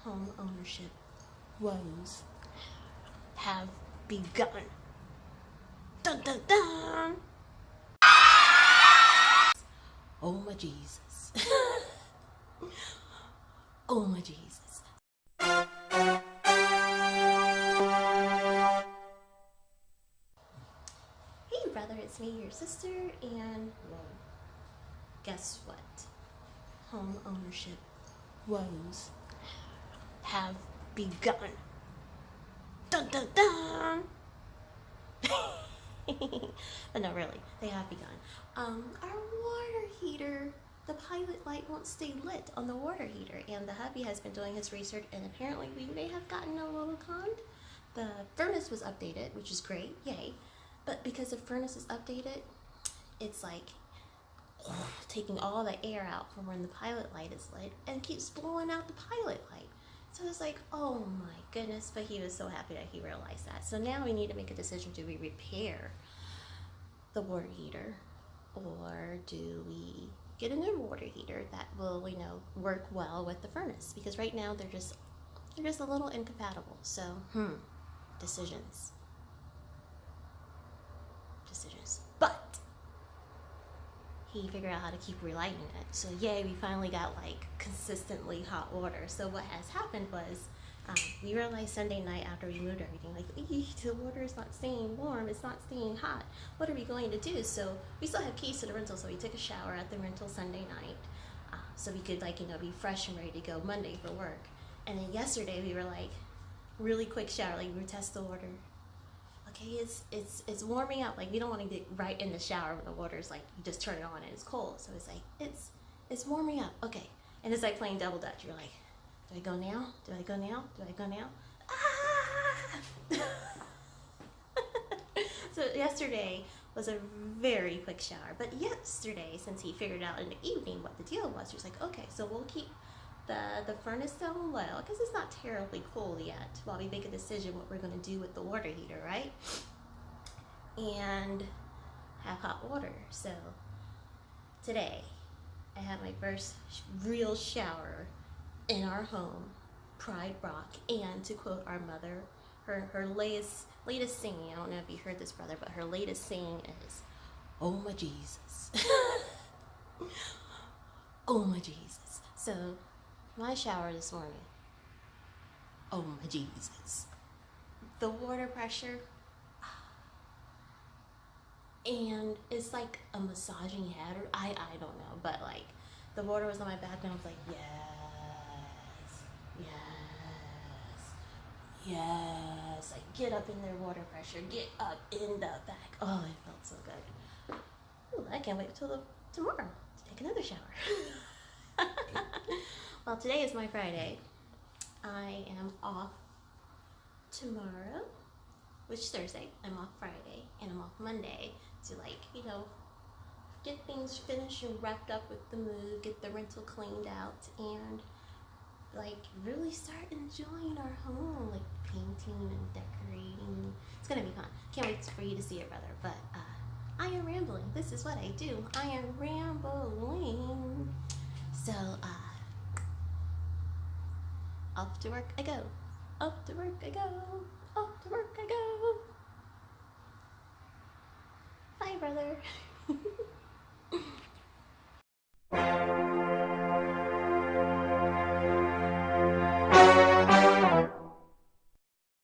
home ownership woes have begun. Dun dun dun! Oh my Jesus. Oh my Jesus. Hey brother, it's me, your sister, and well, guess what? Home ownership woes have begun. Dun dun dun! But no, really, they have begun. Our water heater, the pilot light won't stay lit on the water heater, and the hubby has been doing his research, and apparently we may have gotten a little conned. The furnace was updated, which is great, yay. But because the furnace is updated, it's like taking all the air out from when the pilot light is lit and keeps blowing out the pilot light. So it's like, oh my goodness, but he was so happy that he realized that. So now we need to make a decision. Do we repair the water heater, or do we get a new water heater that will, work well with the furnace? Because right now they're just a little incompatible. So, decisions. But he figured out how to keep relighting it. So yay, we finally got like consistently hot water. So what has happened was we realized Sunday night after we moved everything, like, the water is not staying warm, it's not staying hot. What are we going to do? So we still have keys to the rental, so we took a shower at the rental Sunday night, so we could be fresh and ready to go Monday for work. And then yesterday we were like, really quick shower, like we would test the water. Okay, it's warming up. Like, we don't want to get right in the shower when the water's like, you just turn it on and it's cold. So it's like, it's warming up. Okay, and it's like playing double dutch. You're like, do I go now? Do I go now? Do I go now? Ah! So yesterday was a very quick shower. But yesterday, since he figured out in the evening what the deal was, he was like, okay, so we'll keep the furnace down low because it's not terribly cool yet while we make a decision what we're going to do with the water heater, right? And have hot water. So today I had my first real shower in our home, Pride Rock. And to quote our mother, her latest saying, I don't know if you heard this, brother, but her latest saying is, oh my Jesus. Oh my Jesus. So my shower this morning, oh my Jesus. The water pressure, and it's like a massaging head, or I don't know, but like the water was on my back and I was like, yes, yes, yes. Like, get up in there, water pressure, get up in the back. Oh, it felt so good. Ooh, I can't wait till tomorrow to take another shower. Well, today is my Friday. I am off tomorrow, which is Thursday. I'm off Friday, and I'm off Monday to get things finished and wrapped up with the move, get the rental cleaned out, and really start enjoying our home, like painting and decorating. It's gonna be fun. Can't wait for you to see it, brother. But I am rambling. This is what I do. I am rambling. So off to work I go. Off to work I go. Off to work I go. Bye, brother.